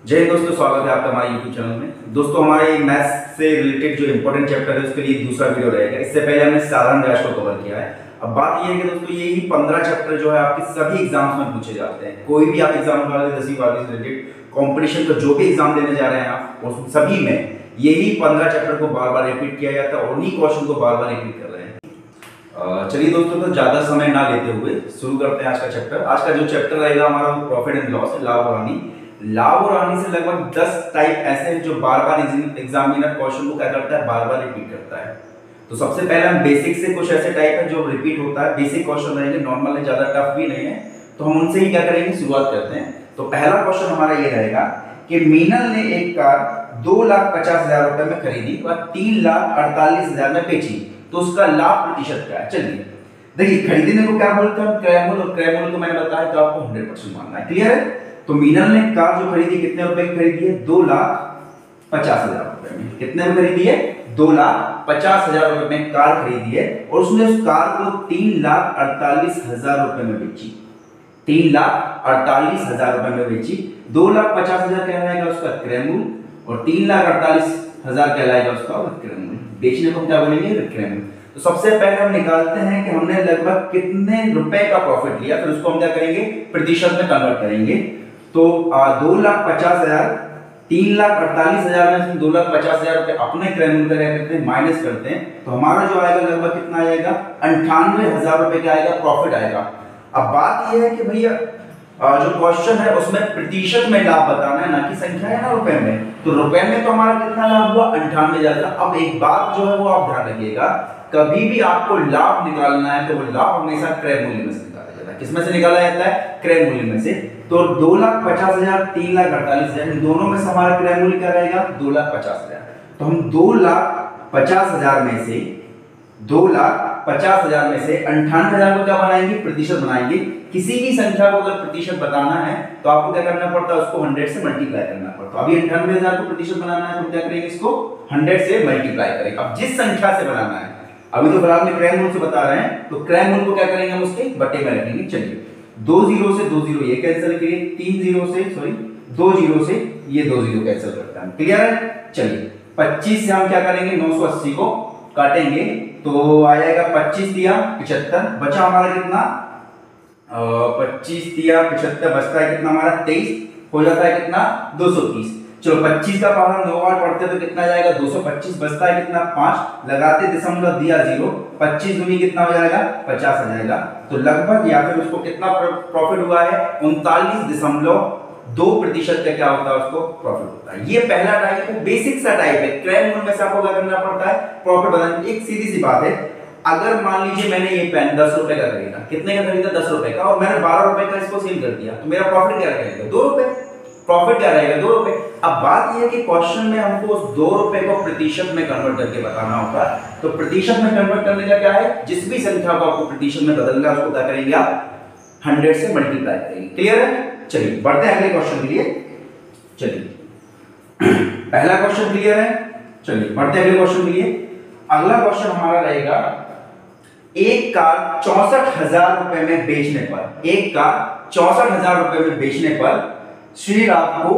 जय हिंद दोस्तों, स्वागत है आपका हमारे YouTube चैनल में। दोस्तों, हमारे मैथ्स से रिलेटेड जो इंपॉर्टेंट चैप्टर है उसके लिए दूसरा वीडियो रहेगा। इससे पहले हमने साधारण राशि को कवर किया है। अब बात ये है कि दोस्तों यही 15 चैप्टर जो है आपके सभी एग्जाम्स में पूछे जाते हैं। कोई भी आप एग्जाम वाले 10वीं 12वीं से रिलेटेड कंपटीशन का जो भी एग्जाम देने जा रहे हैं आप, उस सभी में यही 15 चैप्टर को बार बार रिपीट किया जाता है और उन्हीं क्वेश्चन को बार बार रिपीट कर रहे हैं। चलिए दोस्तों, तो ज्यादा समय ना लेते हुए शुरू करते हैं आज का चैप्टर। आज का जो चैप्टर रहेगा हमारा प्रॉफिट एंड लॉस है, लाभ और हानि। लाभ और हानि से लगभग 10 टाइप ऐसे हैं जो बार बार एग्जामिनर क्वेश्चन को क्या करता है, बार बार रिपीट करता है। तो सबसे पहले हम बेसिक से कुछ ऐसे टाइप है जो रिपीट होता है। बेसिक क्वेश्चन रहेंगे, नॉर्मल है, ज्यादा टफ भी नहीं है, तो हम उनसे ही क्या करेंगे, शुरुआत करते हैं। तो पहला क्वेश्चन हमारा ये रहेगा कि मीनल ने एक कार 2,50,000 रुपए में खरीदी और 3,48,000 में बेची, तो उसका लाभ प्रतिशत क्या है। चलिए देखिए, खरीदने को क्या बोलते हैं, क्रय मूल्य, और क्रय मूल्य को मैंने बताया कि आपको 100% मानना है। क्लियर है। तो मीनल ने कार जो खरीदी कितने रुपए की खरीदी है, 2,50,000 रुपए में। कितने में खरीदी है, 2,50,000 रुपए में कार खरीदी है और उसने उस कार को 3,48,000 रुपए में बेची। 3,48,000 रुपए में बेची। 2,50,000 कहलाएगा उसका क्रय मूल्य और 3,48,000 कहलाएगा उसका विक्रय मूल्य। बेचने को क्या बोलेंगे, विक्रय मूल्य। तो सबसे पहले हम निकालते हैं कि हमने लगभग कितने रुपए का प्रॉफिट लिया, फिर उसको हम क्या करेंगे, प्रतिशत में कन्वर्ट करेंगे। तो 2,50,000 3,48,000 में से 2,50,000 रुपए अपने क्रय मूल्य का करते हैं, माइनस करते हैं, तो हमारा जो आएगा लगभग कितना आएगा, 98,000 रुपए का आएगा, प्रॉफिट आएगा। अब बात यह है कि भैया जो क्वेश्चन है उसमें प्रतिशत में लाभ बताना है, ना कि संख्या है ना रुपए में। तो रुपए में तो हमारा कितना लाभ हुआ, 98,000। अब एक बात जो है वो आप ध्यान रखिएगा, कभी भी आपको लाभ निकालना है तो वो लाभ हमेशा क्रय मूल्य में से निकाला जाता है। किसमें से निकाला जाता है, क्रय मूल्य में से। तो 2,50,000 3,48,000 इन दोनों में से हमारा क्रय मूल्य क्या रहेगा, 2,50,000। तो हम 2,50,000 में से 98,000 को क्या बनाएंगे, प्रतिशत बनाएंगे। किसी भी संख्या को अगर प्रतिशत बताना है तो आपको क्या करना पड़ता है, उसको 100 से मल्टीप्लाई करना पड़ता है। अभी 98,000 को प्रतिशत बनाना है तो क्या करेंगे, इसको 100 से मल्टीप्लाई करेंगे। अब जिस संख्या से बनाना है, अभी तो फिलहाल में क्रय मूल्य से बता रहे हैं, तो क्रय मूल्य को क्या करेंगे, हम उसके बटे में रखेंगे। चलिए 2 0 से 2 0 ये कैंसिल करिए, 2 0 से ये 2 0 कैंसिल करते हैं। क्लियर है। चलिए 25 से हम क्या करेंगे, 980 को काटेंगे तो आ जाएगा 25 दिया 75, बचा हमारा कितना, 25 दिया 75, बचता है कितना हमारा 23, हो जाता है कितना 230। चलो 25 का पावर 9 बार पढ़ते तो कितना जाएगा, 225, बचता है कितना 5, लगाते दशमलव दिया 0, 25 दूनी कितना हो जाएगा, 50 आ जाएगा। तो लगभग या फिर उसको कितना प्रॉफिट हुआ है, 39.2% का क्या होता है, उसको प्रॉफिट होता है। ये पहला टाइप है, बेसिक सा टाइप है। क्रय मूल्य में से आपको क्या करना पड़ता है, प्रॉफिट बताना। एक सीधी सी बात है, अगर मान लीजिए मैंने ये पेन 10 रुपए का खरीदा, कितने का खरीदा, 10 रुपए का, और मैंने 12 रुपए का इसको सेल कर दिया, तो मेरा प्रॉफिट क्या रहेगा, 2 रुपए। प्रॉफिट क्या रहेगा, 2 रुपए। अब बात यह है कि क्वेश्चन में हमको उस 2 रुपए को प्रतिशत में कन्वर्ट करके बताना होगा। तो प्रतिशत में कन्वर्ट करने का क्या है, जिस भी संख्या को आपको प्रतिशत में बदलना है उसको क्या करेंगे आप, 100 से मल्टीप्लाई करेंगे। क्लियर है। चलिए बढ़ते हैं अगले क्वेश्चन के लिए। चलिए पहला क्वेश्चन क्लियर है। चलिए बढ़ते हैं अगले क्वेश्चन के लिए। अगला क्वेश्चन हमारा रहेगा, एक कार 64,000 रुपए में बेचने पर, एक कार 64,000 रुपए में बेचने पर श्री राम को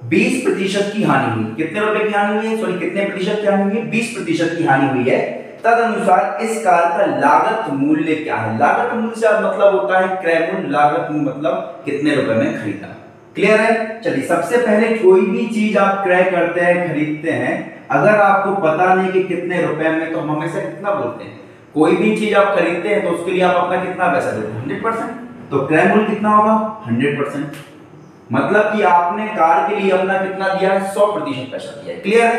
20% की हानि हुई। कितने रुपए की हानि हुई है, सॉरी कितने प्रतिशत की हानि हुई है, 20% की हानि हुई है। तदनुसार इस कार का लागत मूल्य क्या है। लागत मूल्य से मतलब होता है क्रय मूल्य, लागत मूल्य मतलब कितने रुपए में खरीदा। क्लियर है। चलिए सबसे पहले कोई भी चीज आप क्रय करते हैं, खरीदते हैं, अगर आपको पता नहीं कि कितने रुपए में, तो हम हमेशा कितना बोलते हैं, कोई भी चीज आप खरीदते हैं तो उसके लिए आप अपना कितना पैसा देते हैं, 100%। तो क्रय मूल्य कितना होगा, 100%। मतलब कि आपने कार के लिए अपना कितना दिया है, 100% पैसा दिया है। क्लियर है।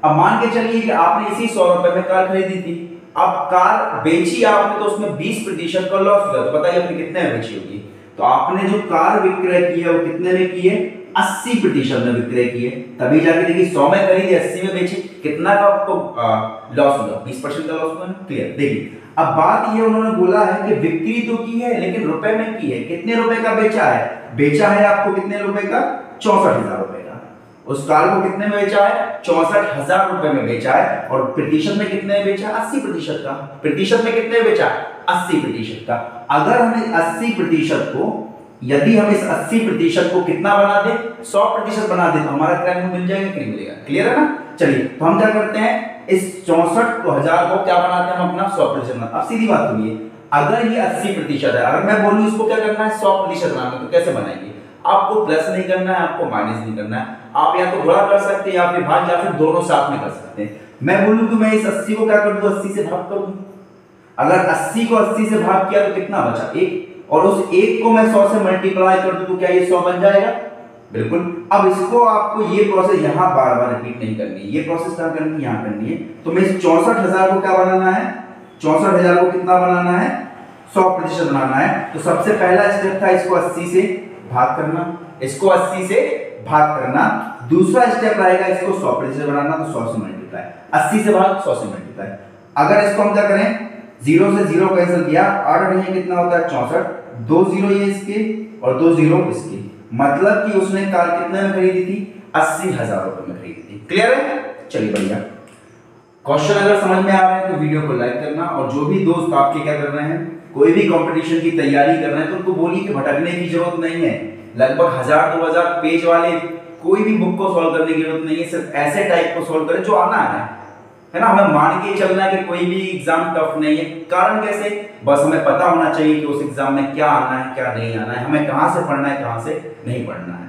अब मान के चलिए कि आपने इसी 100 रुपए में कार खरीदी थी, अब कार बेची आपने तो उसमें 20% का लॉस हुआ, तो बताइए आपने कितने में बेची होगी। तो आपने जो कार विक्रय की है वो कितने में की है, 80% में विक्रय की है। तभी जाके देखिए 100 में खरीदी, 80 में बेची, कितना का आपको लॉस हुआ, 20% का लॉस हुआ। क्लियर। देखिए अब बात ये उन्होंने बोला है कि बिक्री तो की है लेकिन रुपए में की है। कितने रुपए का बेचा है, बेचा है आपको कितने रुपए का, 64,000 रुपए का। उस कार को कितने में बेचा है, 64,000 रुपए में बेचा है। और प्रतिशत में कितने में बेचा, 80% का। प्रतिशत में कितने बेचा, 80% का। अगर हमें 80% को यदि हम इस 80% को कितना बना दे, 100% बना दे, तो हमारा क्रैंक मिल जाएगा कि नहीं मिलेगा? क्लियर है ना? चलिए, तो हम क्या करते हैं, इस 64,000 को क्या बनाते हैं हम अपना 100% बनाते हैं। अब सीधी बात सुनिए, अगर ये 80% है, अगर मैं बोलूं इसको क्या करना है 100% बनाना, तो कैसे बनाएंगे? आपको प्लस नहीं करना है, आपको माइनस नहीं करना है, आप या तो गुणा कर सकते हैं या फिर भाग, या फिर दोनों साथ में कर सकते हैं। मैं बोलूं कि मैं इस 80 को क्या कर दूं, 80 से भाग कर दूं। अगर 80 को 80 से भाग किया तो कितना बचा? 1, और उस 1 को मैं 100 से मल्टीप्लाई कर दूं तो क्या ये 100 बन जाएगा? बिल्कुल। अब इसको आपको ये प्रोसेस यहां बार बार रिपीट नहीं करनी है, ये प्रोसेस क्या करनी है, यहां करनी है। तो मैं इस 64,000 को क्या बनाना है, 64,000 को कितना बनाना है, 100% बनाना है। तो सबसे पहला स्टेप था इसको 80 से भाग करना, इसको 80 से भाग करना। दूसरा स्टेप रहेगा इसको 100% बनाना, तो 100 से मल्टीप्लाई, 80 से भाग 100 से मल्टीप्लाई। अगर इसको हम क्या करें, 0 से 0 कैंसिल किया, 8 नहीं कितना होता है 64, 2 0 ये इसके और 2 0 इसके, मतलब कि उसने कार कितने में खरीदी थी, 80,000 रुपए में खरीदी थी। क्लियर है? चलिए बढ़िया। क्वेश्चन अगर समझ में आ रहा है तो वीडियो को लाइक करना, और जो भी दोस्त आपके क्या कर रहे हैं, कोई भी कंपटीशन की तैयारी कर रहे हैं, तो उनको बोलिए कि भटकने की जरूरत नहीं है। लगभग 1000-2000 पेज वाले कोई भी बुक को सॉल्व करने की जरूरत नहीं है, सिर्फ ऐसे टाइप को सॉल्व करें जो आना है ना। हमें मान के चलना है कि कोई भी एग्जाम टफ नहीं है। कारण कैसे? बस हमें पता होना चाहिए कि उस एग्जाम में क्या आना है, क्या नहीं आना है, हमें कहां से पढ़ना है, कहां से नहीं पढ़ना है।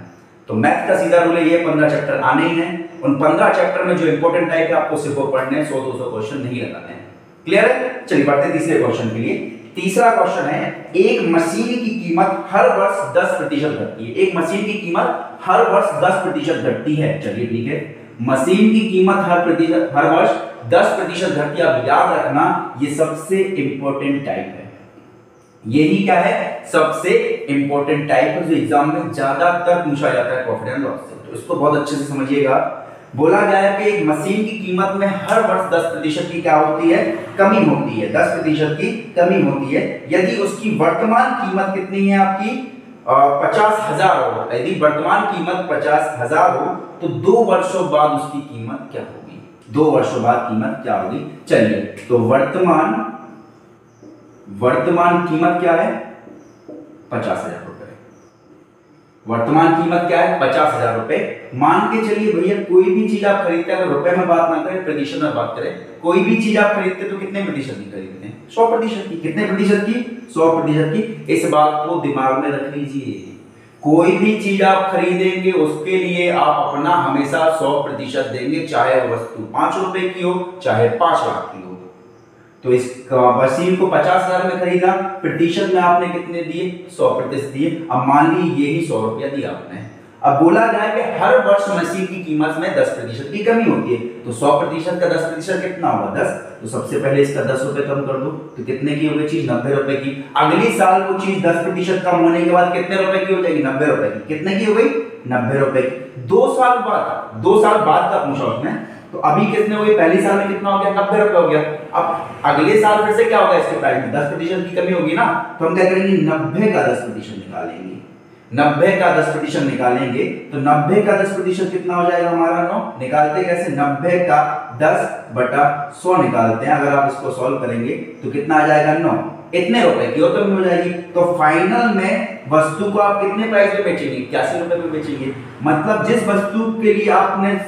तो मैथ का सीधा रूल है, ये 15 चैप्टर आने ही हैं। उन 15 चैप्टर में जो इंपॉर्टेंट टाइप है आपको सिर्फ वो पढ़ने हैं, 100-200 क्वेश्चन नहीं लगाने हैं। क्लियर है? चलिए बढ़ते हैं तीसरे क्वेश्चन के लिए। तीसरा क्वेश्चन है, एक मशीन की कीमत हर वर्ष 10% घटती है। एक मशीन की कीमत हर वर्ष 10% घटती है। चलिए ठीक है, मशीन की कीमत हर वर्ष 10% घटती है। अब याद रखना, ये सबसे इंपॉर्टेंट टाइप है। यही क्या है, सबसे इंपॉर्टेंट टाइप है जो एग्जाम में ज्यादातर पूछा जाता है प्रॉफिट एंड लॉस से। तो इसको बहुत अच्छे से समझिएगा। बोला गया है कि एक मशीन की कीमत में हर वर्ष 10% की क्या होती है, कमी होती है। 10% की कमी होती है। यदि उसकी वर्तमान कीमत कितनी है आपकी, 50,000 हो, यदि वर्तमान कीमत 50,000 हो, तो 2 वर्षों बाद उसकी कीमत क्या होगी? 2 वर्षों बाद कीमत क्या होगी? चलिए, तो वर्तमान कीमत क्या है, 50,000 रुपए। वर्तमान कीमत क्या है, 50,000 रुपए। मान के चलिए भैया, कोई भी चीज आप खरीदते हैं, अगर रुपए में बात ना करें, प्रतिशत में बात करें, कोई भी चीज आप खरीदते हैं तो कितने प्रतिशत की खरीदते हैं? 100% की। कितने प्रतिशत की? 100% की। इस बात को दिमाग में रख लीजिए। कोई भी चीज आप खरीदेंगे उसके लिए आप अपना हमेशा 100% देंगे, चाहे वस्तु 5 रुपए की हो, चाहे 5 लाख की हो। तो इस मशीन को 50,000 में खरीदा, प्रतिशत में आपने कितने दिए? 100% दिए। अब मान ली यही 100 रुपया दिया आपने। अब बोला जाए कि हर वर्ष मशीन की कीमत में 10% की कमी होती है, तो 100% का 10% कितना होगा? 10। तो सबसे पहले इसका 10 रुपए कम कर दो, तो कितने की हो गई चीज? 90 रुपए की। अगली साल वो चीज 10% कम होने के बाद कितने रुपए की हो जाएगी? 90 रुपए की। कितने की हो गई? 90 रुपए की। 2 साल बाद का पूछा उसने, तो अभी कितने हो गए? पहली साल में कितना हो गया? 90 रुपए हो गया। अब अगले साल फिर से क्या होगा? इसके प्राइस में 10% की कमी होगी ना, तो हम क्या करेंगे? 90 का 10% निकालेंगे। 90 का 10% निकालेंगे, तो 90 का 10% कितना हो जाएगा हमारा? 9। निकालते कैसे? 90 का 10/100 निकालते हैं। अगर आप इसको सॉल्व करेंगे तो कितना आ जाएगा? 9। इतने रुपए की हो तो हो जाएगी। तो फाइनल में वस्तु को आप कितने प्राइस में बेचेंगे? 81 रुपए में बेचेंगे। मतलब जिस वस्तु के लिए आपने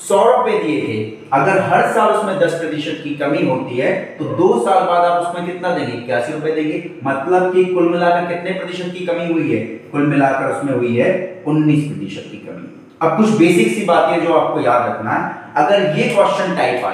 100 रुपए दिए थे, अगर हर साल उसमें 10% की कमी होती है, तो 2 साल बाद आप उसमें कितना देंगे? 81 रुपए देंगे। मतलब कि कुल मिलाकर कितने प्रतिशत की कमी हुई है? कुल मिलाकर उसमें हुई है 19% की कमी। अब कुछ बेसिक सी बातें जो आपको याद रखना है। अगर ये क्वेश्चन टाइप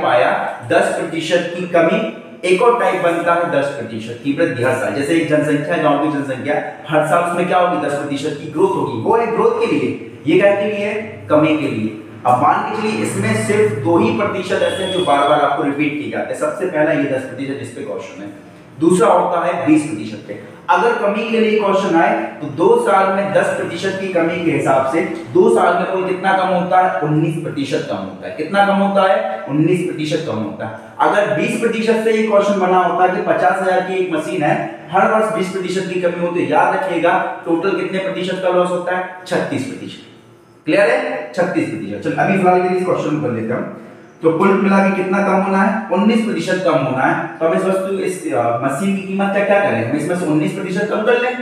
आया 10% की कमी, एक और टाइप बनता है 10% की वृद्धि हर साल। जैसे एक जनसंख्या, गांव की जनसंख्या, हर साल उसमें क्या होगी? 10% की ग्रोथ होगी। वो है ग्रोथ के लिए, ये क्या के लिए? कमी के लिए। अब मान के चलिए इसमें सिर्फ 2 ही प्रतिशत ऐसे हैं जो बार बार आपको रिपीट किए जाते हैं। सबसे पहला ये 10% जिस पे क्वेश्चन है, दूसरा होता है 20% पे। अगर कमी के लिए क्वेश्चन आए तो 2 साल में 10% की कमी के हिसाब से 2 साल में कोई कितना कम होता है? 19% कम होता है। कितना कम होता है? 19% कम होता है। अगर 20% से ये क्वेश्चन बना होता है कि 50,000 की एक मशीन है, हर वर्ष 20% की कमी होती है, याद रखिएगा टोटल कितने प्रतिशत का लॉस होता है? 36%। क्लियर है? 36%। चलो अभी फिलहाल के लिए इस क्वेश्चन को कर लेते हैं। तो तो कुल मिला के कितना कम होना है? 19% कम होना है। तो हम इस मशीन की कीमत का क्या करें? हम इसमें से 19% कम कर लें।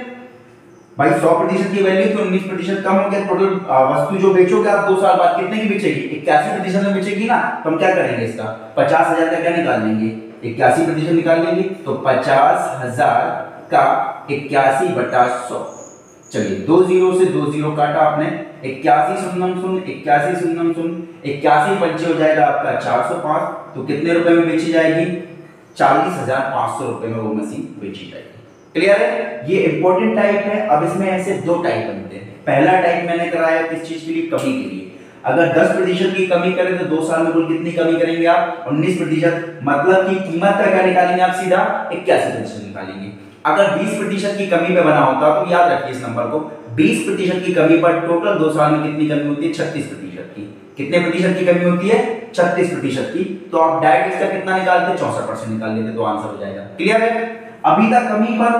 भाई 100% की वैल्यू तो 19% कम हो गया। टोटल वस्तु जो बेचोगे आप 2 साल बाद कितने की बेचेगी? 81% में बेचेगी ना। तो हम क्या करेंगे? इसका 50,000 का क्या निकाल लेंगे? 81% निकाल लेंगे। तो 50,000 का 81/100। चलिए 2 0 से 2 0 काटा आपने, 81 शून्यम शून्य, 81 शून्यम शून्य, 81 पंचे हो जाएगा आपका 405। तो कितने रुपए में बेची जाएगी? 40,500 रुपए में वो मशीन बेची जाएगी। क्लियर है? ये इंपॉर्टेंट टाइप है। अब इसमें ऐसे 2 टाइप बनते हैं। पहला टाइप मैंने कराया किस चीज के लिए? कमी के लिए। अगर 10% की कमी करें तो 2 साल में कुल कितनी कमी करेंगे आप? 19%। मतलब कि कीमत का क्या निकालेंगे आप? सीधा 81% निकालेंगे। अगर 20% की कमी पे बना होता तो याद रखिए इस नंबर को, 20% की कमी पर टोटल 2 साल में कितनी कमी होती है? 36% की। कितने प्रतिशत की कमी होती है? 36% की। तो आप डायरेक्ट इसका कितना निकालते? 64% निकाल लेते तो आंसर हो जाएगा। क्लियर है? अभी तक कमी पर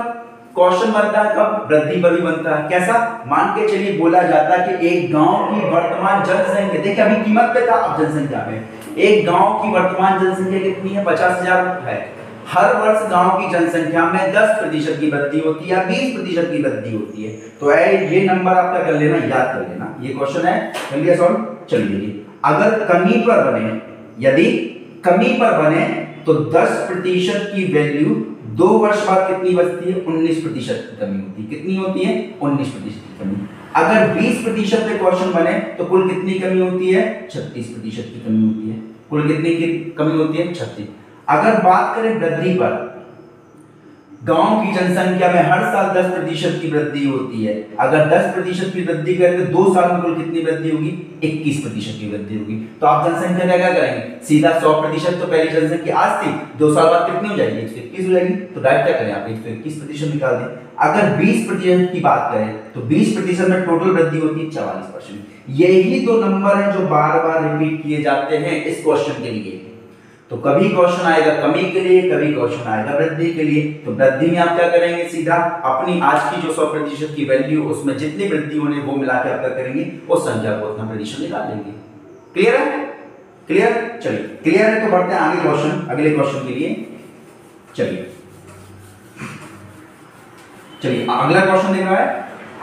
क्वेश्चन बनता है, कब? वृद्धि पर भी बनता है। कैसा? मान के चलिए बोला जाता है कि एक गांव की वर्तमान जनसंख्या, देखिए अभी कीमत पे था, अब जनसंख्या पे। एक गांव की वर्तमान जनसंख्या कितनी है? 50,000 है। हर वर्ष गांव की जनसंख्या में 10% की वृद्धि होती है, 20% की वृद्धि होती है। तो ये नंबर आपका कर लेना, याद कर लेना। ये क्वेश्चन है, कर लिया सॉल्व। चलिए अगर कमी पर बने, यदि कमी पर बने तो 10% की वैल्यू 2 वर्ष बाद कितनी बचती है? 19% की कमी होती है। कितनी होती है? 19% की कमी। अगर 20% पे क्वेश्चन बने तो कुल कितनी कमी होती है? 36% की कमी होती है। कुल कितनी की कमी होती है? 36। अगर बात करें वृद्धि पर, गांव की जनसंख्या में हर साल 10% की वृद्धि होती है। अगर 10% की वृद्धि करें तो 2 साल में कुल कितनी वृद्धि होगी? 21% की वृद्धि होगी। तो आप जनसंख्या का क्या करेंगे? सीधा 100% तो पहली जनसंख्या आज थी, 2 साल बाद कितनी हो जाएगी? 121 हो जाएगी। तो डायरेक्ट क्या करें आप? 121% निकाल दें। अगर 20% की बात करें तो 20% में टोटल वृद्धि होती है 44%। यही 2 नंबर हैं जो बार बार रिपीट किए जाते हैं इस क्वेश्चन के लिए। तो कभी क्वेश्चन आएगा कमी के लिए, कभी क्वेश्चन आएगा वृद्धि के लिए। तो वृद्धि में आप क्या करेंगे? सीधा अपनी आज की जो 100% की वैल्यू, उसमें जितनी वृद्धि होने वो मिला के आप क्या करेंगे? उस संख्या को उतना प्रतिशत निकाल लेंगे। क्लियर है? क्लियर? चलिए क्लियर है तो बढ़ते हैं आगे क्वेश्चन, अगले क्वेश्चन के लिए। चलिए अगला क्वेश्चन देख रहा है।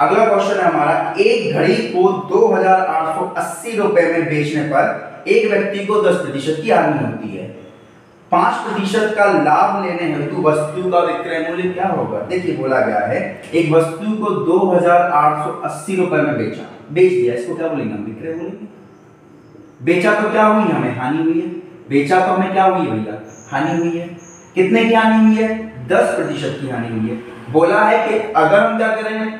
अगला क्वेश्चन है हमारा, एक घड़ी को 2,880 रुपए में बेचने पर एक व्यक्ति को 10% की हानि होती है। 5% का लाभ लेने हेतु वस्तु का विक्रय मूल्य क्या होगा? देखिए बोला गया है एक वस्तु को 2,880 रुपए में बेच दिया, इसको क्या बोलेंगे? हम विक्रय बोलेंगे। बेचा तो क्या हुई? हमें हानि हुई है। बेचा तो हमें क्या हुई है भैया? हानि हुई है। कितने की हानि हुई है? 10% की हानि हुई है। बोला है कि अगर हम क्या करेंगे,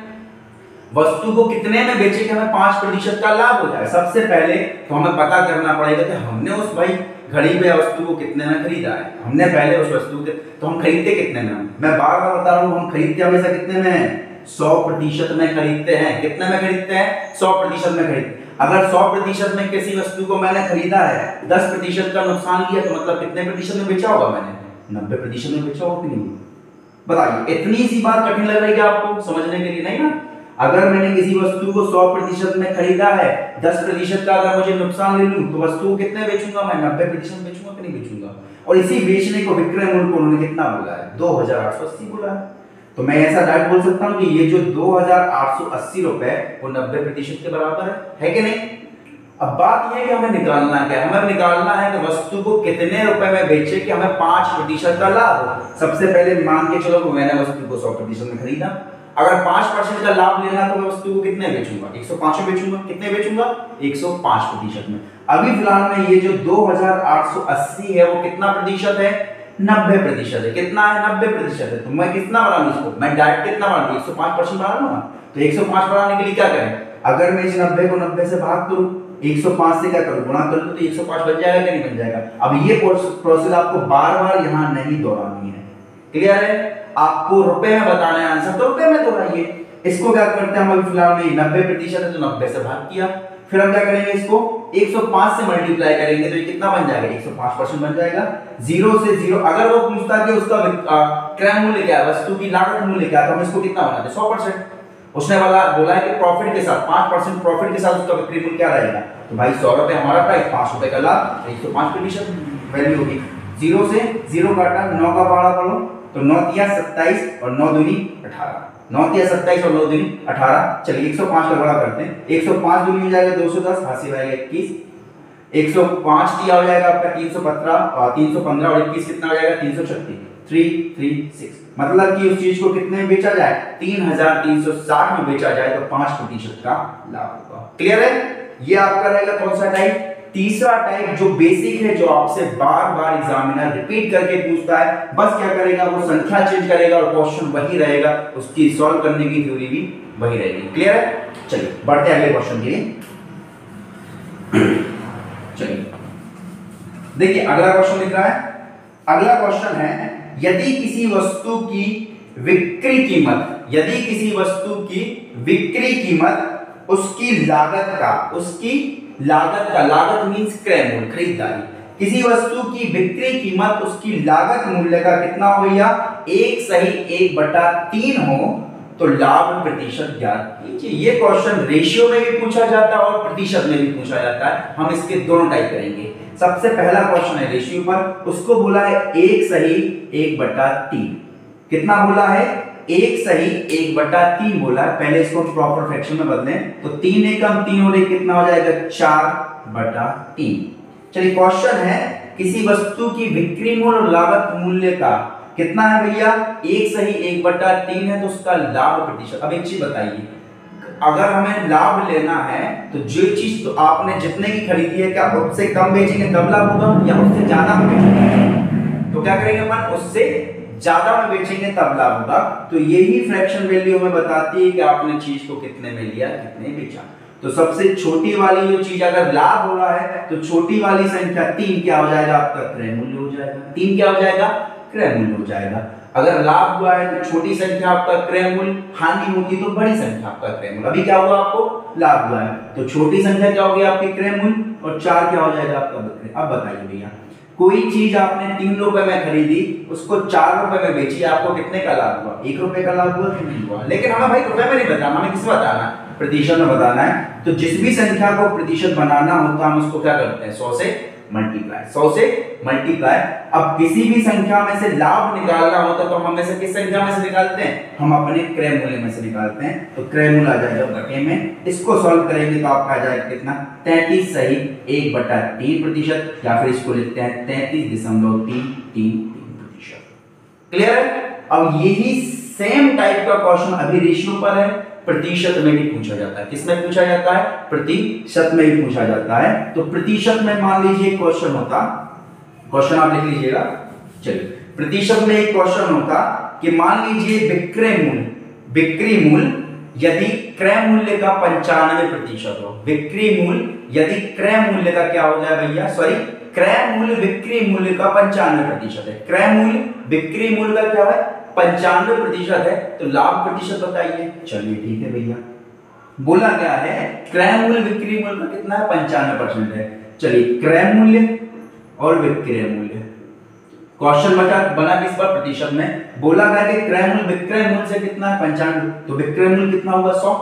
वस्तु को कितने में बेचे कि हमें 5% का लाभ हो जाए। सबसे पहले तो हमें पता करना पड़ेगा कि हमने उस भाई घड़ी में वस्तु को कितने में खरीदा है। हमने पहले उस वस्तु के, तो हम खरीदते कितने में? मैं बार बार बता रहा हूँ, हम खरीदते हमेशा कितने में है? 100% में खरीदते हैं। कितने में खरीदते हैं? 100% में खरीदते। अगर 100% में किसी वस्तु को मैंने खरीदा है, 10% का नुकसान लिया, तो मतलब कितने प्रतिशत में बेचा होगा मैंने? 90% में बेचा होगा कि नहीं? बताइए, इतनी सी बात कठिन लग रही है आपको समझने के लिए? नहीं ना। अगर मैंने किसी वस्तु को 100% में खरीदा है, 10% का अगर मुझे नुकसान ले लूं तो वस्तु को कितने बेचूंगा मैं? 90% में बेचूंगा कि नहीं बेचूंगा? और इसी बेचने को विक्रय मूल्य को उन्होंने कितना बोला है? 2,880 बोला है। तो मैं ऐसा डायरेक्ट बोल सकता हूं कि ये जो 2,880 रुपए वो 90% के बराबर है कि नहीं? अब बात यह है कि हमें निकालना क्या है? हमें निकालना है कि वस्तु को कितने रुपए में बेचे कि हमें 5% का लाभ हो। सबसे पहले मान के चलो मैंने वस्तु को 100% में खरीदा, अगर 5% का लाभ लेना तो मैं वस्तु को कितने बेचूंगा? 105 में बेचूंगा। कितने बेचूंगा? 105% में। अभी फिलहाल में ये जो 2,880 है वो कितना प्रतिशत है? 90% है। कितना है? 90% है। तो मैं कितना बढ़ा लूं इसको? मैं डायरेक्ट कितना बढ़ा लूं? 105% बढ़ा लूंगा। तो 105 बढ़ाने के लिए क्या करें? अगर मैं इस 90 को 90 से भाग करूं, 105 से क्या करूं? गुणा कर लूं, तो 105 बन जाएगा कि नहीं बन जाएगा? अब ये प्रोसेस आपको बार बार यहां नहीं दोहरानी है। क्लियर है? आपको रुपए में बताना है आंसर, तो रुपए में दोहराइए। इसको क्या करते हैं हम अभी फिलहाल में 90% है तो 90 से भाग किया। फिर हम क्या करेंगे? इसको 105 से मल्टीप्लाई करेंगे तो ये कितना बन जाएगा? 105% बन जाएगा। 0 से 0, अगर वो पूछता कि उसका क्रय मूल्य क्या है, वस्तु की लागत मूल्य क्या है, तो हम इसको कितना बनाते? 100%। उसने वाला बोला है कि प्रॉफिट के साथ 5% प्रॉफिट के साथ उसका बिक्री मूल्य क्या रहेगा, तो भाई 100 रुपए हमारा प्राइस, 5 रुपए का लाभ, 105% वैल्यू होगी। 0 से 0 काटा, 9 का पहाड़ा पढ़ो, तो 9 तिया 27 और 9 दूनी 18, 9 तिया 27 और 9 दूनी 18। चलिए 105 का बड़ा करते हैं, 105 दूनी हो जाएगा 210, हासिल आएगा 21, 105 तिया हो जाएगा आपका 315 और 315 और 21 कितना हो जाएगा 336, 336। मतलब कि उस चीज को कितने में बेचा जाए, 3360 में बेचा जाए तो 5% का लाभ होगा। क्लियर है? ये आपका रहेगा कौन सा टाइप, तीसरा टाइप, जो बेसिक है, जो आपसे बार बार एग्जामिनर रिपीट करके पूछता है। बस क्या करेगा, वो संख्या चेंज करेगा और क्वेश्चन वही रहेगा, उसकी सॉल्व करने की थ्योरी भी वही रहेगी। क्लियर है? चलिए बढ़ते हैं अगले क्वेश्चन के लिए। चलिए देखिए अगला क्वेश्चन लिख रहा है, अगला क्वेश्चन है, यदि किसी वस्तु की विक्रय कीमत, यदि किसी वस्तु की विक्रय कीमत उसकी लागत का लागत मींस क्रय मूल्य, खरीदारी, किसी वस्तु की विक्रय कीमत उसकी लागत मूल्य का कितना हो भैया, 1/3 हो तो लाभ प्रतिशत ज्ञात कीजिए। ये क्वेश्चन रेशियो में भी पूछा जाता है और प्रतिशत में भी पूछा जाता है, हम इसके दोनों टाइप करेंगे। सबसे पहला क्वेश्चन है रेशियो पर, उसको बोला है 1/3, कितना बोला है, 1/3 बोला है। पहले इसको हम प्रॉपर फ्रैक्शन में बदलें तो 3 एकम 3 और 1 कितना हो जाएगा 4/3। चलिए क्वेश्चन है, किसी वस्तु की बिक्री मूल्य और लागत मूल्य का कितना है भैया, 1/3 है तो उसका लाभ प्रतिशत। अब एक चीज बताइए, अगर हमें लाभ लेना है तो जो चीज तो आपने जितने की खरीदी है, क्या उससे कम बेचेंगे तब लाभ होगा या उससे ज्यादा में बेचेंगे, तो क्या करेंगे अपन, उससे ज्यादा में बेचेंगे तब लाभ होगा। तो यही फ्रैक्शन वैल्यू हमें बताती है कि आपने चीज को कितने में लिया, कितने बेचा। तो सबसे छोटी वाली जो चीज अगर लाभ हो रहा है तो छोटी वाली संख्या 3 क्या हो जाएगा आपका, क्रय मूल्य हो जाएगा। 3 क्या हो जाएगा, क्रय मूल्य हो जाएगा। अगर लाभ हुआ है तो छोटी संख्या आपका क्रय मूल्य, हानि होती तो बड़ी संख्या आपका क्रय मूल्य। अभी क्या हुआ, आपको लाभ हुआ है तो छोटी संख्या क्या होगी आपकी क्रय मूल्य, और 4 क्या हो जाएगा आपका विक्रय। अब बताइए भैया, कोई चीज आपने 3 रुपए में खरीदी, उसको 4 रुपए में बेची, आपको कितने का लाभ हुआ, 1 रुपए का लाभ हुआ कि नहीं हुआ। लेकिन हमें भाई रुपए में नहीं बताना, हमें किस बताना, प्रतिशत में बताना है। तो जिस भी संख्या को प्रतिशत बनाना होता है हम उसको क्या करते हैं, 100 से मल्टीप्लाई, 100 से मल्टीप्लाई। अब किसी भी संख्या में से लाभ निकालना होता तो हम हमें से किस संख्या में से निकालते हैं, हम अपने क्रय मूल्य में से निकालते हैं। तो क्रय मूल्य आ जाएगा घटे में, इसको सॉल्व करेंगे तो आपका आ जाएगा कितना, 33 सही 1/3%, या फिर इसको लिखते हैं 33.333%। क्लियर है? अब यही सेम टाइप का क्वेश्चन अभी रेशियो पर है, प्रतिशत में भी पूछा जाता है। किसमें पूछा जाता है, प्रतिशत में भी पूछा जाता है। तो प्रतिशत में मान लीजिए क्वेश्चन होता, क्वेश्चन आप लिख लीजिएगा। चलिए प्रतिशत में एक क्वेश्चन होता कि मान लीजिए बिक्री मूल्य यदि क्रय मूल्य का 95% हो, बिक्री मूल्य यदि क्रय मूल्य का क्या हो जाए भैया, सॉरी क्रय मूल्य बिक्री मूल्य का 95% है, क्रय मूल्य बिक्री मूल्य का क्या है 95% है, तो लाभ प्रतिशत बताइए। चलिए ठीक है भैया, बोला क्या है क्रय मूल्य बिक्री मूल्य का कितना है 95% है। चलिए क्रय मूल्य और विक्रय मूल्य, क्वेश्चन बना किस पर, प्रतिशत में। बोला गया कि क्रय मूल्य विक्रय मूल्य से कितना है 95, तो विक्रय मूल्य कितना होगा 100,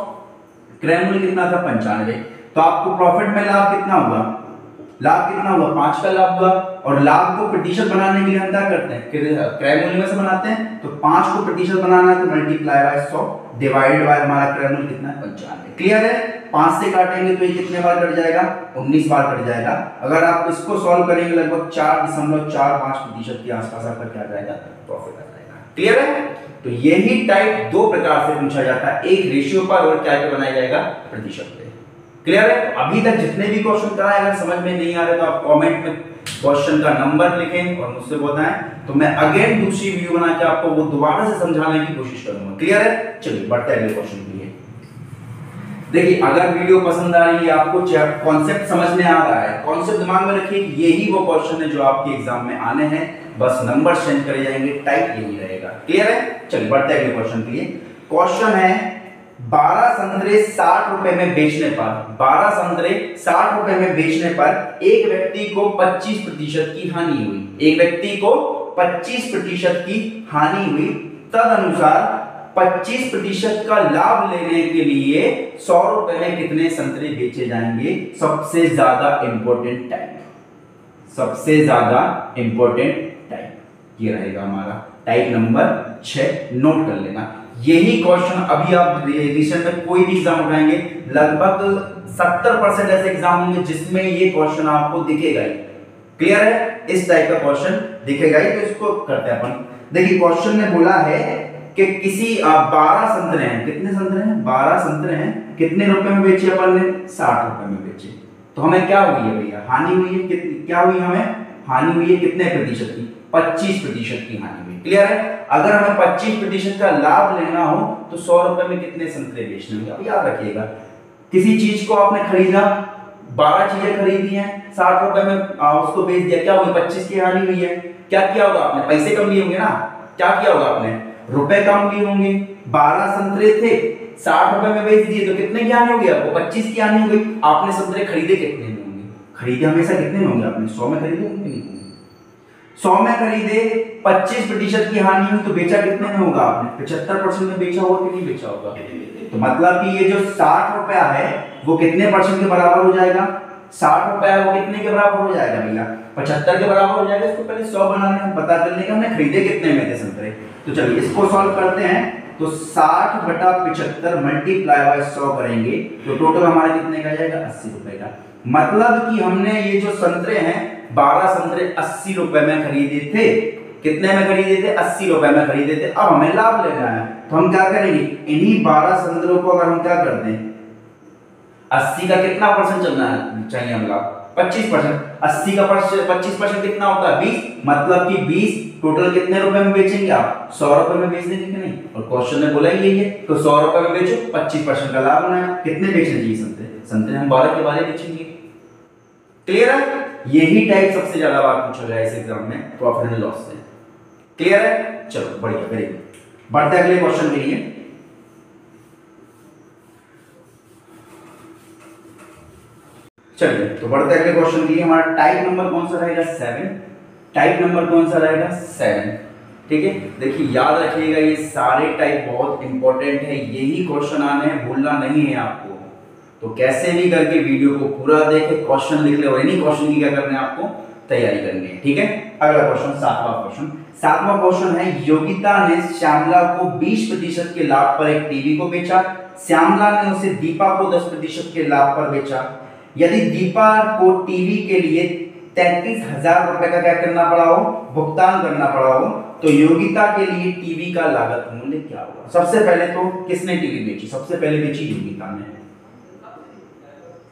क्रय मूल्य कितना था 95, तो आपको प्रॉफिट में लाभ कितना हुआ, लाभ कितना हुआ 5 का लाभ हुआ। और लाभ को प्रतिशत बनाने के लिए हम क्या करते हैं, क्रय मूल्य में से बनाते हैं, तो 5 को प्रतिशत बनाना है तो मल्टीप्लाई बाय 100 डिवाइड बाय हमारा क्रय मूल्य कितना है 95। क्लियर है? 5 से काटेंगे तो ये कितने बार कट जाएगा, 19 बार कट जाएगा। अगर आप इसको सॉल्व करेंगे लगभग 4.45% के आसपास आपका क्या जाएगा, प्रॉफिट आ जाएगा। क्लियर है? तो यही टाइप दो प्रकार से पूछा जाता है, एक रेशियो पर और क्या बनाया जाएगा, प्रतिशत पे। क्लियर है? अभी तक जितने भी क्वेश्चन कराए अगर समझ में नहीं आ रहे तो आप कमेंट में क्वेश्चन का नंबर लिखें और मुझसे बताएं, तो मैं अगेन दूसरी वीडियो बना के आपको वो दोबारा से समझाने की कोशिश करूंगा। क्लियर है? चलिए बढ़ते हैं अगले क्वेश्चन के लिए। देखिए अगर वीडियो पसंद आ रही है, आपको कॉन्सेप्ट समझ में आ रहा है, कॉन्सेप्ट दिमाग में रखिए, यही वो क्वेश्चन है जो आपके एग्जाम में आने हैं, बस नंबर चेंज करे जाएंगे, टाइप यही रहेगा। क्लियर है? चलिए बढ़ते हैं अगले क्वेश्चन के लिए। क्वेश्चन है 12 संतरे 60 रुपए में बेचने पर, 12 संतरे 60 रुपए में बेचने पर एक व्यक्ति को 25% की हानि हुई, एक व्यक्ति को 25% की हानि हुई, तदनुसार 25% का लाभ लेने के लिए 100 रुपए में कितने संतरे बेचे जाएंगे? सबसे ज्यादा इंपॉर्टेंट टाइप, सबसे ज्यादा इंपॉर्टेंट टाइप ये रहेगा हमारा टाइप नंबर 6, नोट कर लेना। यही क्वेश्चन अभी आप रिसेंट में कोई भी एग्जाम उठाएंगे, लगभग 70% ऐसे एग्जाम होंगे जिसमें ये क्वेश्चन आपको दिखेगा ही। क्लियर है? इस टाइप का क्वेश्चन दिखेगा ही, तो इसको करते हैं अपन। देखिए क्वेश्चन ने बोला है कि किसी 12 संतरे हैं, कितने संतरे हैं? 12 संतरे हैं, कितने रुपए में बेचे अपन ने? 60 रुपए में बेचे। तो हमें क्या हुई है भैया? हानि हुई है। क्या हुई? हमें हानि हुई है कितने प्रतिशत की? 25% की हानि हुई। क्लियर है? अगर हमें 25% का लाभ लेना हो तो 100 रुपए में कितने संतरे बेचने होंगे? अब याद रखिएगा, किसी चीज को आपने खरीदा, 12 चीजें खरीदी हैं, 60 रुपए में उसको बेच दिया, क्या हुई? 25 की हानि हुई है। क्या किया होगा आपने? पैसे कम लिए होंगे ना। क्या किया होगा आपने? रुपए कम लिए होंगे। 12 संतरे थे, 60 रुपए में बेच दिए, तो कितने की हानि हो गई आपको? 25 की हानि हो गई। आपने संतरे खरीदे कितने में होंगे? खरीदे हमेशा कितने में होंगे? आपने 100 में खरीदे होंगे नहीं? 100 में खरीदे, 25% की हानि हुई, तो बेचा कितने में होगा आपने? 75% में बेचा होगा कि नहीं बेचा होगा? तो मतलब कि ये जो 60 रुपया है वो कितने परसेंट के बराबर हो जाएगा? 60 रुपया वो कितने के बराबर हो जाएगा भैया? 75 के बराबर हो जाएगा। इसको पहले 100 बनाने हम पता कर लेंगे हमने खरीदे कितने में थे संतरे। तो चलिए इसको सॉल्व करते हैं। तो 60 बटा 75 मल्टीप्लाई बाय 100 करेंगे तो टोटल हमारा कितने का जाएगा? 80 रुपए का। मतलब कि हमने ये जो संतरे हैं 12 संतरे 80 रुपए में खरीदे थे। कितने में खरीदे थे? 80 रुपए में खरीदे थे। अब हमें लाभ लेना है तो हम क्या करेंगे? इन्हीं 12 संतरों को अगर हम क्या कर दें, 80 का कितना परसेंट चलना है चाहिए हम लाभ? 25%। 80 का 25% कितना होता है? 20। मतलब कि 20 टोटल कितने रुपए में बेचेंगे आप? 100 रुपए में बेच देंगे कि नहीं? और क्वेश्चन ने बोला ही यही है, तो 100 रुपए में बेचो, 25% का लाभ होना है। कितने बेचने चाहिए संतरे? संतरे हम 12 के 12 बेचेंगे। क्लियर है? यही टाइप सबसे ज्यादा बार पूछा गया इस एग्जाम में प्रॉफिट एंड लॉस से। क्लियर है? चलो बढ़िया, वेरी गुड। बढ़ते अगले क्वेश्चन के लिए। चलिए तो बढ़ते अगले क्वेश्चन के लिए। हमारा टाइप नंबर कौन सा रहेगा? 7। टाइप नंबर कौन सा रहेगा? 7। ठीक है, देखिए याद रखिएगा ये सारे टाइप बहुत इंपॉर्टेंट है, यही क्वेश्चन आने हैं, भूलना नहीं है आपको। तो कैसे भी करके वीडियो को पूरा देखे, क्वेश्चन लिख ले और इन्हीं क्वेश्चन की क्या करना है आपको? तैयारी करनी है। ठीक है, अगला क्वेश्चन 7वां क्वेश्चन। 7वां क्वेश्चन है, योगिता ने श्यामला को 20% के लाभ पर एक टीवी को बेचा। श्यामला ने उसे दीपा को 10% के लाभ पर बेचा। यदि दीपा को टीवी के लिए 33,000 रुपए का क्या करना पड़ा हो? भुगतान करना पड़ा हो, तो योगिता के लिए टीवी का लागत मूल्य क्या होगा? सबसे पहले तो किसने टीवी बेची? सबसे पहले बेची योगिता ने।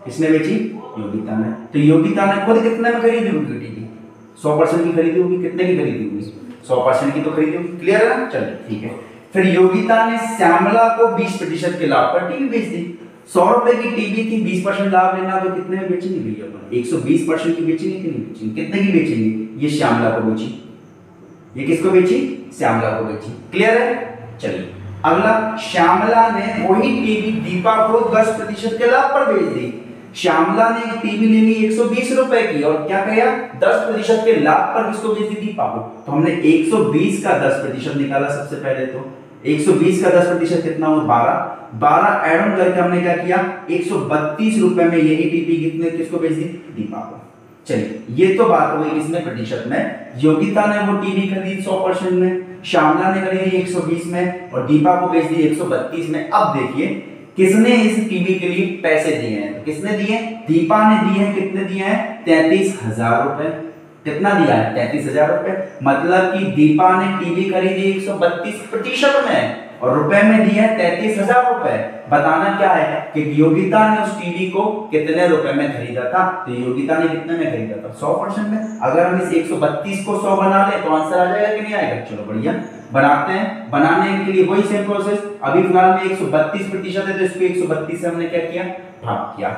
किसने बेची? योगिता ने। तो योगिता ने खुद कितने में खरीदी होगी टीवी? 100% की खरीदी होगी। कितने की खरीदी होगी? 100% की तो खरीदी होगी। क्लियर है ना? चलिए ठीक है। फिर योगिता ने श्यामला को 20% के लाभ पर टीवी बेच दी। 100 रुपए की टीवी थी, 20% लाभ लेना, तो कितने में बेचेंगे भैया? 120% की बेचेंगे कि नहीं बेचेंगे? कितने की बेचेंगे? ये श्यामला को बेची। ये किसको बेची? श्यामला को बेची। क्लियर है? चलिए अगला, श्यामला ने वही टीवी दीपा को 10% के लाभ पर बेच दी। श्यामला ने एक टीवी ले ली 120 रुपए की और क्या किया? 10% के लाभ पर किसको बेच दी? दीपा को। तो हमने 120 का 10% निकाला सबसे पहले। तो 120 का 10% कितना हुआ? 12 ऐड ऑन करके हमने क्या किया? 132 रुपए में यही टीवी कितने किसको बेच दी? दीपा को। चलिए ये तो बात हो गई किसमें? प्रतिशत में। योगिता ने वो टीवी खरीदी 100% में, श्यामला ने खरीदी 120 में और दीपा को बेच दी 132 में। अब देखिए किसने इस टीवी के लिए पैसे दिए हैं? तो किसने दिए? दीपा ने दिए हैं। कितने दिए हैं? 33,000 रुपए। कितना दिया है? 33,000 रुपए। मतलब कि दीपा ने टीवी खरीदी 132% में और रुपए में दिए हैं 33,000 रुपए। बताना क्या है कि योगिता ने उस टीवी को कितने रुपए में खरीदा था? तो योगिता ने कितने में खरीदा था? 100% में। अगर हम इस 132 को 100 बना ले तो आंसर आ जाएगा कि नहीं आएगा? चलो बढ़िया, बनाते हैं। बनाने के लिए वही सेम प्रोसेस। अभी फिलहाल में 132% है तो इसको 132 से हमने क्या किया? भाग किया।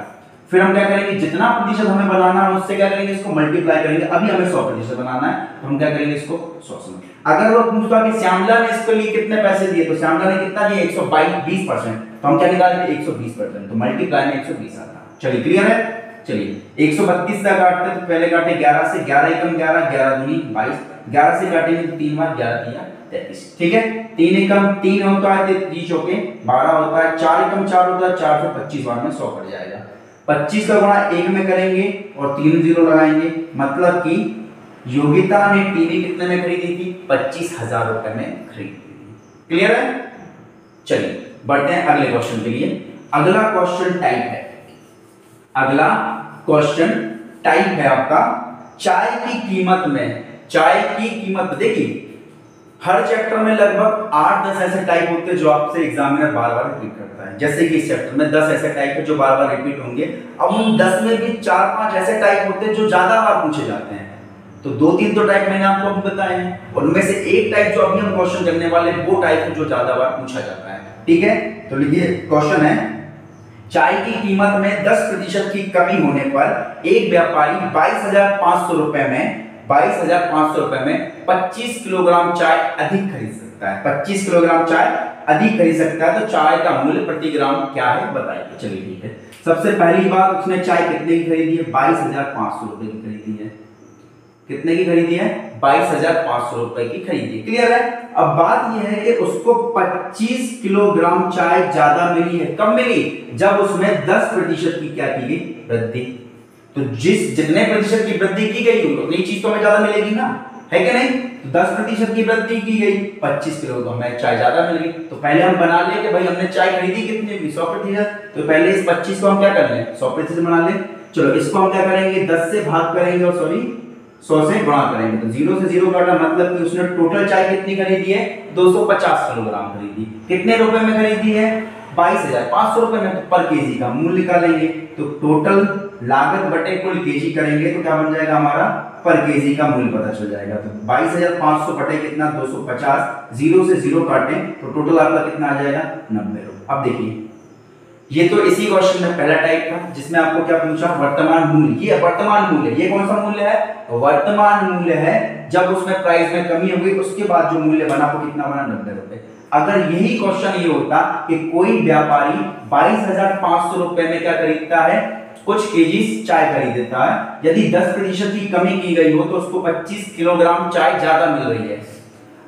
फिर हम क्या करेंगे? जितना प्रतिशत हमें बनाना है उससे क्या करेंगे? इसको मल्टीप्लाई करेंगे। अभी हमें 100% बनाना है तो हम क्या करेंगे? इसको 100 से। अगर वो पूछता कि श्यामला ने इसके लिए कितने पैसे दिए, तो श्यामला ने कितना दिया? 120%। तो हम क्या निकालेंगे? 120%। तो मल्टीप्लाई में 120 आता। चलिए क्लियर है? चलिए 132 का काटते हैं तो पहले काटे 11 से, 11 एकम 11, 11 दूनी 22। 11 से काटेंगे तो 3 बार 11 दिया 33। ठीक है, 3 एकम 3 होता है 3 चौके 12 होता है, 4 एकम 4 होता है, 4 से 25 बार में 100 कट जाएगा। 25 का गुणा 1 में करेंगे और 3 जीरो लगाएंगे, मतलब कि योगिता ने टीवी कितने में खरीदी थी? 25,000 रुपए में खरीदी थी। क्लियर है? चलिए बढ़ते हैं अगले क्वेश्चन के लिए। अगला क्वेश्चन टाइप है, अगला क्वेश्चन टाइप है आपका चाय की कीमत में। चाय की कीमत देखिए, हर चैप्टर में लगभग 8-10 ऐसे टाइप होते हैं जो आपसे एग्जामिनर बार बार रिपीट करता है। जैसे कि इस चैप्टर में 10 ऐसे टाइप है जो बार बार रिपीट होंगे। अब उन 10 में भी 4-5 ऐसे टाइप होते हैं जो ज्यादा बार पूछे जाते हैं। तो 2-3 तो टाइप मैंने आपको अभी बताए हैं, और उनमें से एक टाइप जो अभी हम क्वेश्चन करने वाले वो टाइप है जो ज्यादा बार पूछा जाता है। ठीक है, तो लिखिए क्वेश्चन है, चाय की कीमत में 10% की कमी होने पर एक व्यापारी 22,500 रुपए में 22,500 रुपए में 25 किलोग्राम चाय अधिक खरीद सकता है। 25 किलोग्राम चाय अधिक खरीद सकता है, तो चाय का मूल्य प्रति ग्राम क्या है बताइए। चलिए ठीक है, सबसे पहली बात, उसने चाय कितने की खरीदी है? 22,500 रुपए की खरीदी है। कितने की खरीदी है? 22,500 रुपए की खरीदी। क्लियर है? अब बात यह है कि उसको 25 किलोग्राम चाय ज्यादा मिली है। कब मिली? जब उसमें 10% की क्या की गई? वृद्धि। तो जितने प्रतिशत की वृद्धि की गई उतनी चीज तो हमें ज्यादा मिलेगी ना, है कि नहीं? तो 10% की वृद्धि की गई, 25 किलो तो हमें चाय ज्यादा मिल गई। तो पहले हम बना ले कि भाई हमने चाय खरीदी कितनी हुई? 100%। तो पहले इस 25 को हम क्या कर लें? 100% बना ले। चलो इसको हम क्या करेंगे? 10 से भाग करेंगे और 100 से गुणा करेंगे। तो 0 से 0 काटा, मतलब कि उसने टोटल चाय कितनी खरीदी है? 250 किलोग्राम खरीदी। कितने रुपए में खरीदी है? 22,500 रुपए में। तो पर केजी का मूल्य निकालेंगे, तो टोटल लागत बटे कुल केजी करेंगे तो क्या बन जाएगा हमारा? पर केजी का मूल्य पता चल जाएगा। तो 22,500 बटे कितना? 250। 0 से 0 काटें तो टोटल आपका कितना आ जाएगा? 90 रुपए। अब देखिए, ये तो इसी क्वेश्चन में पहला टाइप था जिसमें आपको क्या पूछा? वर्तमान मूल्य। ये वर्तमान मूल्य, ये कौन सा मूल्य है? वर्तमान मूल्य है। जब उसमें प्राइस में कमी हो गई उसके बाद जो मूल्य बना वो कितना बना? 90 रुपए। अगर यही क्वेश्चन ये होता कि कोई व्यापारी 22,500 रुपए में क्या खरीदता है? कुछ केजी चाय खरीद देता है, यदि 10% की कमी की गई हो तो उसको 25 किलोग्राम चाय ज्यादा मिल रही है।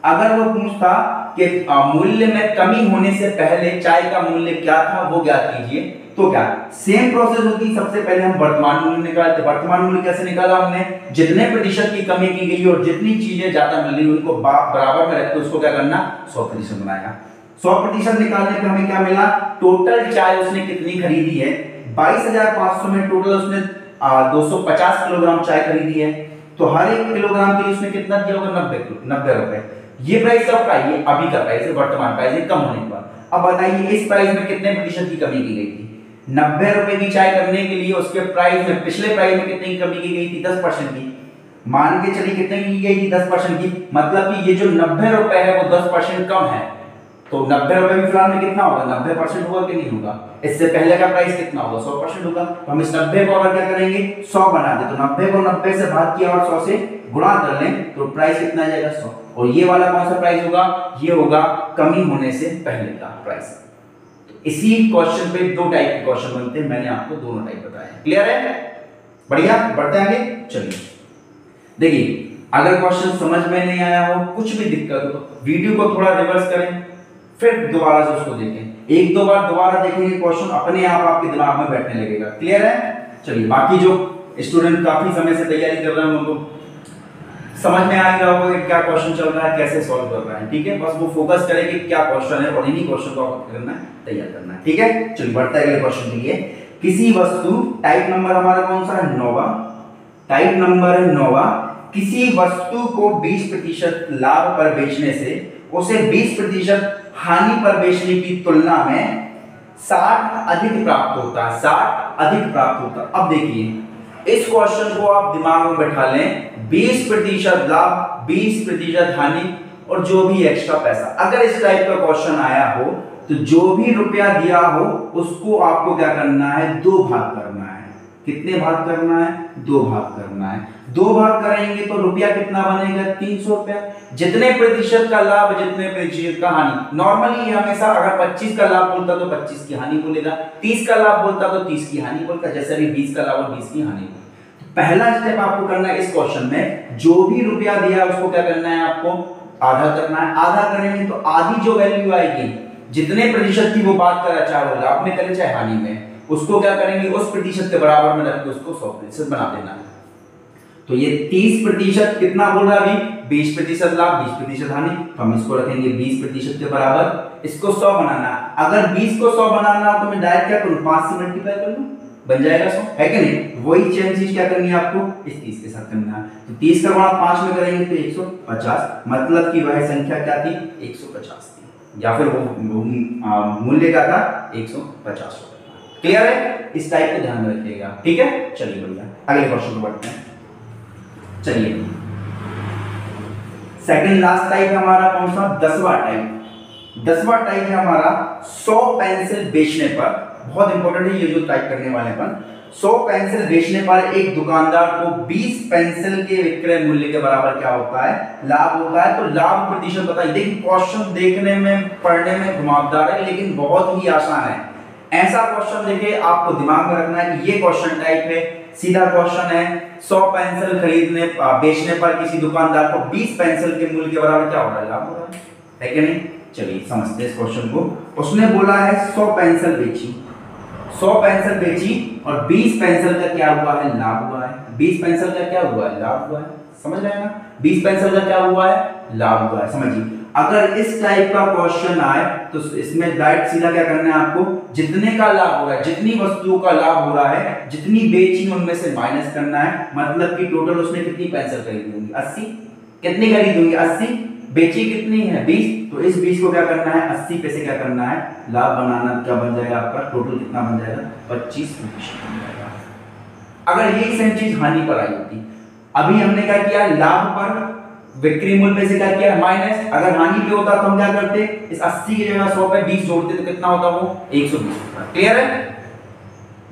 अगर वो पूछता कि मूल्य में कमी होने से पहले चाय का मूल्य क्या था वो ज्ञात कीजिए, तो क्या सेम प्रोसेस होती? सबसे पहले हम वर्तमान मूल्य निकालते। वर्तमान मूल्य कैसे निकाला हमने? जितने प्रतिशत की कमी की गई और जितनी चीजें ज्यादा मिल रही उनको बराबर में रखते उसको क्या करना? 100% बनाएगा। 100% निकालने पे हमें क्या मिला? टोटल चाय उसने कितनी खरीदी है? 22,500 में टोटल उसने 250 किलोग्राम चाय खरीदी है। तो हर एक किलोग्राम के लिए उसने कितना दिया होगा? 90 रुपए। ये प्राइस कब का? ये अभी का प्राइस है, वर्तमान प्राइस है कम होने पर। अब बताइए इस प्राइस में कितने प्रतिशत की कमी की गई थी? 90 रुपए की चाय करने के लिए उसके प्राइस में, पिछले प्राइस में कितनी कमी की गई थी? 10% की। मान के चलिए कितनी की गई थी? 10% की। मतलब कि ये जो 90 रुपए है वो 10% कम है। तो 90 रुपए में फिलहाल में कितना होगा? 90% होगा कि नहीं होगा? इससे पहले का प्राइस कितना होगा? 100% होगा। तो हम इस 90 को अगर क्या करेंगे? 100 बना दे, तो 90 को 90 से भाग किया और 100 से गुणा कर लें तो प्राइस कितना आ जाएगा? 100। और ये वाला कौन सा प्राइस होगा? ये होगा कमी होने से पहले का प्राइस। तो इसी क्वेश्चन पे 2 टाइप के क्वेश्चन बनते हैं, मैंने आपको दोनों टाइप बताए। क्लियर है? बढ़िया, बढ़ते हैं आगे। चलिए देखिए, अगर क्वेश्चन समझ में नहीं आया हो, कुछ भी दिक्कत हो तो वीडियो को थोड़ा रिवर्स करें, फिर दोबारा से उसको देखें। 1-2 बार दोबारा देखेंगे क्वेश्चन अपने आप आपके दिमाग में बैठने लगेगा। क्लियर है? चलिए, बाकी जो स्टूडेंट काफी समय से तैयारी कर रहे हैं उनको समझ में आ गया होगा कि क्या क्वेश्चन चल रहा है, कैसे सॉल्व कर रहा है। ठीक है, बस वो फोकस करें कि क्या क्वेश्चन है और इन्हीं क्वेश्चन को आपको करना है, तैयार करना है। ठीक है, चलिए बढ़ते हैं अगले क्वेश्चन के लिए। किसी वस्तु, टाइप नंबर हमारा कौन सा है? 9वां। टाइप नंबर है 9वां। किसी वस्तु को 20% लाभ पर बेचने से उसे 20% हानि पर बेचने की तुलना में 60 अधिक प्राप्त होता है। 60 अधिक प्राप्त होता है। अब देखिए इस क्वेश्चन को आप दिमाग में बैठा लें, 20% लाभ, 20% हानि और जो भी एक्स्ट्रा पैसा। अगर इस टाइप का क्वेश्चन आया हो तो जो भी रुपया दिया हो उसको आपको क्या करना है? 2 भाग करना है। कितने भाग करना है? 2 भाग करना है। 2 भाग करेंगे तो रुपया कितना बनेगा? 300 रुपया। जितने प्रतिशत का लाभ जितने प्रतिशत का हानि। नॉर्मली हमेशा अगर 25 का लाभ बोलता तो 25 की हानि बोलेगा, 30 का लाभ बोलता तो 30 की हानि बोलता, जैसे भी 20 का लाभ और 20 की हानि। पहला स्टेप आपको करना है इस क्वेश्चन में, जो भी रुपया दिया उसको क्या करना है? आपको आधा करना है। आधा करेंगे तो आधी जो वैल्यू आएगी, जितने प्रतिशत की वो बात कर रहा, चाहे वो लाभ में करे चाहे हानि में, उसको क्या करेंगे, उस प्रतिशत के बराबर में रख के उसको 100% बना देना है। तो ये 30% कितना बोल रहा है अभी, 20% लाभ 20% हानि, तो हम इसको रखेंगे 20% के बराबर, इसको 100 बनाना। अगर 20 को 100 बनाना तो मैं डायरेक्ट क्या करूं, 5 से मल्टीप्लाई कर लूं, बन जाएगा 100, है कि नहीं। वही सेम चीज क्या करनी है आपको इस 30 के साथ करना है। तो 30 का गुणा 5 में करेंगे तो 150, मतलब कि वह संख्या क्या थी, 150 थी, या फिर वो मूल्य क्या था, 150 रुपए। क्लियर है, इस टाइप को ध्यान में रखिएगा, ठीक है। चलिए बढ़िया, अगले क्वेश्चन को बढ़ते हैं। चलिए सेकंड लास्ट टाइप हमारा कौन सा, 10वां टाइप। 10वां टाइप है हमारा 100 पेंसिल बेचने पर, बहुत इंपॉर्टेंट है ये जो टाइप करने वाले अपन। 100 पेंसिल बेचने पर एक दुकानदार को 20 पेंसिल के विक्रय मूल्य के बराबर क्या होता है, लाभ होता है। तो लाभ प्रतिशत बताइए। देखिए क्वेश्चन देखने में पढ़ने में घुमावदार है लेकिन बहुत ही आसान है। ऐसा क्वेश्चन देखिए आपको दिमाग में रखना है कि ये क्वेश्चन टाइप है, सीधा क्वेश्चन है। 100 पेंसिल खरीदने बेचने पर किसी दुकानदार को 20 पेंसिल के मूल्य के बराबर क्या हो रहा है, लाभ हो रहा है कि नहीं। चलिए समझते हैं इस क्वेश्चन को। उसने बोला है 100 पेंसिल बेची, 100 पेंसिल बेची और 20 पेंसिल का क्या हुआ है, लाभ हुआ है। 20 पेंसिल का क्या हुआ है, लाभ हुआ है, समझ रहे हैं ना। 20 पेंसिल का क्या हुआ है, लाभ हुआ है। समझिए अगर इस टाइप का क्वेश्चन आए तो इसमें डायरेक्ट सीधा क्या करना है आपको, जितने का लाभ हो रहा है, जितनी वस्तुओं का लाभ हो रहा है, जितनी बेची उनमें से माइनस करना है। मतलब कि टोटल उसने कितनी पेंसिल खरीदी होंगी, 80। कितनी खरीदी होंगी, 80। बेची कितनी है, 20। तो इस 20 को क्या करना है, 80 पे से क्या करना है, लाभ बनाना। क्या बन जाएगा आपका, टोटल कितना बन जाएगा, 25% बन जाएगा। अगर यही सेम चीज हानि पर आई होती, अभी हमने क्या किया, लाभ पर विक्रय मूल्य पे से क्या किया, माइनस। अगर हानि पे होता तो हम क्या करते, इस 80 की जगह 100 पे 20 जोड़ते तो कितना होता, वो 120 होता। क्लियर है।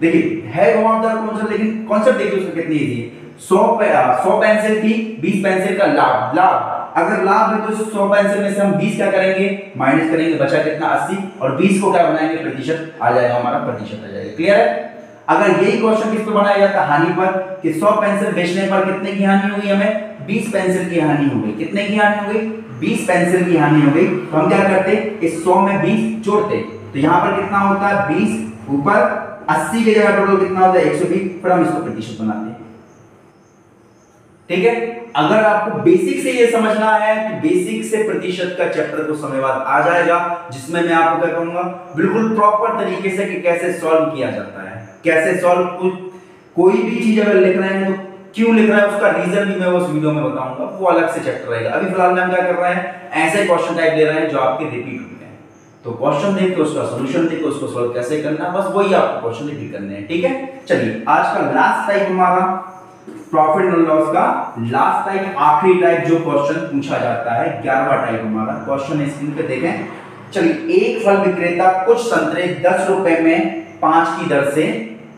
देखिए है घुमावदार कॉन्सेप्ट लेकिन कॉन्सेप्ट देखिए उसका कितनी इजी है। 100 पेंसिल थी, 20 पेंसिल का लाभ, अगर लाभ है तो 100 पेंसिल में से हम 20 क्या करेंगे, माइनस करेंगे, बचा कितना 80, और 20 को क्या बनाएंगे, प्रतिशत आ जाएगा, हमारा प्रतिशत आ जाएगा। क्लियर है। अगर यही क्वेश्चन किस पर बनाया जाता, हानि पर, कि 100 पेंसिल बेचने पर कितने की हानि हुई, हमें 20 पेंसिल की हानि हो गई। कितने की हानि हो गई, 20 पेंसिल की हानि हो गई। तो हम क्या करते, इस 100 में 20 जोड़ते, तो यहां पर कितना होता है, 20 ऊपर 80 की जगह टोटल कितना होता है, 120। फिर हम इसको प्रतिशत बनाते हैं। ठीक है। अगर आपको बेसिक से ये समझना है तो बेसिक से प्रतिशत का चैप्टर कुछ समय बाद आ जाएगा, जिसमें मैं आपको क्या कहूंगा बिल्कुल प्रॉपर तरीके से कि कैसे सॉल्व किया जाता है, कैसे सॉल्व। कोई भी चीज अगर लिख रहे हैं तो क्यों लिख रहा है उसका रीजन भी मैं उस वीडियो में बताऊंगा, वो अलग से चैप्टर रहेगा। अभी फिलहाल में हम क्या कर रहे हैं, ऐसे क्वेश्चन टाइप ले रहे हैं जो आपके रिपीट होते हैं। तो क्वेश्चन देख के उसका सॉल्यूशन देख के उसको सॉल्व कैसे करना है, बस वही आपको क्वेश्चन रिपीट करने हैं। ठीक है। चलिए आज का लास्ट टाइप हमारा प्रॉफिट एंड लॉस का लास्ट टाइप, आखिरी टाइप जो क्वेश्चन पूछा जाता है, 11वां टाइप हमारा क्वेश्चन स्क्रीन पे देखें। चलिए एक फल विक्रेता कुछ संतरे 10 रुपए में 5 की दर से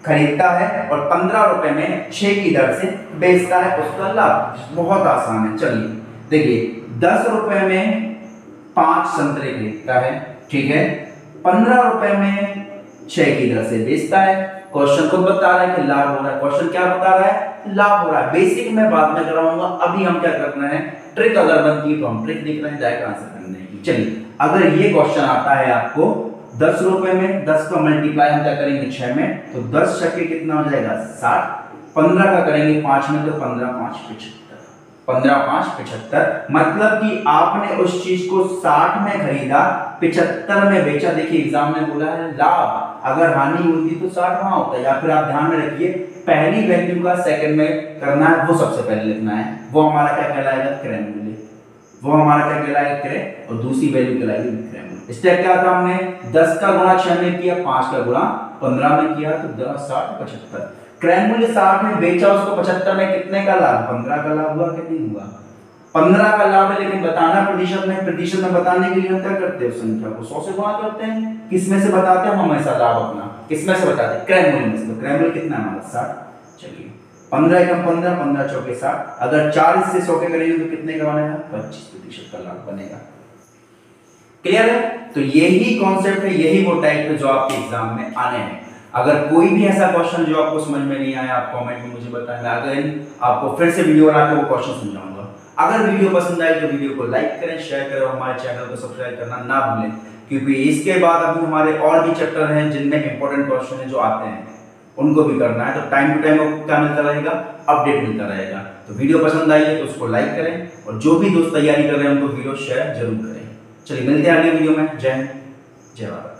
खरीदता है और 15 रुपए में 6 की दर से बेचता है, उसका लाभ। बहुत आसान है। चलिए देखिए 10 रुपए में 5 संतरे खरीदता है, ठीक है, 15 रुपए में 6 की दर से बेचता है। क्वेश्चन खुद बता रहा है कि लाभ हो रहा है। क्वेश्चन क्या बता रहा है, लाभ हो रहा है। बेसिक मैं बाद में कराऊंगा, अभी हम क्या कर रहे हैं, ट्रिक अगर बनती है तो हम ट्रिक देख रहे हैं, डायरेक्ट आंसर करने की। चलिए अगर ये क्वेश्चन आता है आपको 10 रुपए में 10 का मल्टीप्लाई हम क्या करेंगे 6 में, तो 10 छक्के कितना हो जाएगा 60। 15 का करेंगे 5 में तो 15 5 75, 15 5 75। मतलब कि आपने उस चीज को 60 में खरीदा, 75 में बेचा। देखिए एग्जाम में बोला है लाभ, अगर हानि होती तो 60 वहां होता है। या फिर आप ध्यान में रखिए पहली वैल्यू का सेकंड में करना है, वो सबसे पहले लिखना है। वो हमारा क्या कहलाएगा, क्रय मूल्य। वो हमारा क्या कहलाएगा, क्रय, और दूसरी वैल्यू कहलाएगी विक्रय मूल्य। स्टेप क्या था, हमने 10 का गुणा 6 में किया, 5 का गुणा 15 में किया, तो 10 60 75। क्रय मूल्य 60 में बेचा, उसको 75 में कितने का लाभ, 15 का लाभ हुआ कि नहीं हुआ, 15 का लाभ है। लेकिन बताना प्रतिशत में बताने के लिए हम क्या करते हैं, उस संख्या को 100 से गुणा करते हैं। किस में से बताते हैं हम हमेशा लाभ अपना, किस में से बताते हैं, क्रय मूल्य में से। तो क्रय मूल्य कितना हमारा 60। चलिए 15 एकम 15, 15 चौके 60। अगर 4 से 100 के करेंगे तो कितने का बनेगा, 25% का लाभ बनेगा। क्लियर है। तो यही कॉन्सेप्ट है, यही वो टाइप है जो आपके एग्जाम में आने हैं। अगर कोई भी ऐसा क्वेश्चन जो आपको समझ में नहीं आया, आप कमेंट में मुझे बताएं, अगर आपको फिर से वीडियो बना के वो क्वेश्चन समझाऊंगा। अगर वीडियो पसंद आई तो वीडियो को लाइक करें, शेयर करें और हमारे चैनल को सब्सक्राइब करना ना भूलें, क्योंकि इसके बाद अभी हमारे और भी चैप्टर हैं जिनमें इंपॉर्टेंट क्वेश्चन है जो आते हैं, उनको भी करना है। तो टाइम टू टाइम क्या मिलता रहेगा, अपडेट मिलता रहेगा। तो वीडियो पसंद आई है तो उसको लाइक करें और जो भी दोस्त तैयारी कर रहे हैं उनको वीडियो शेयर जरूर करें। चलिए मिलते हैं अगले वीडियो में। जय हिंद, जय भारत।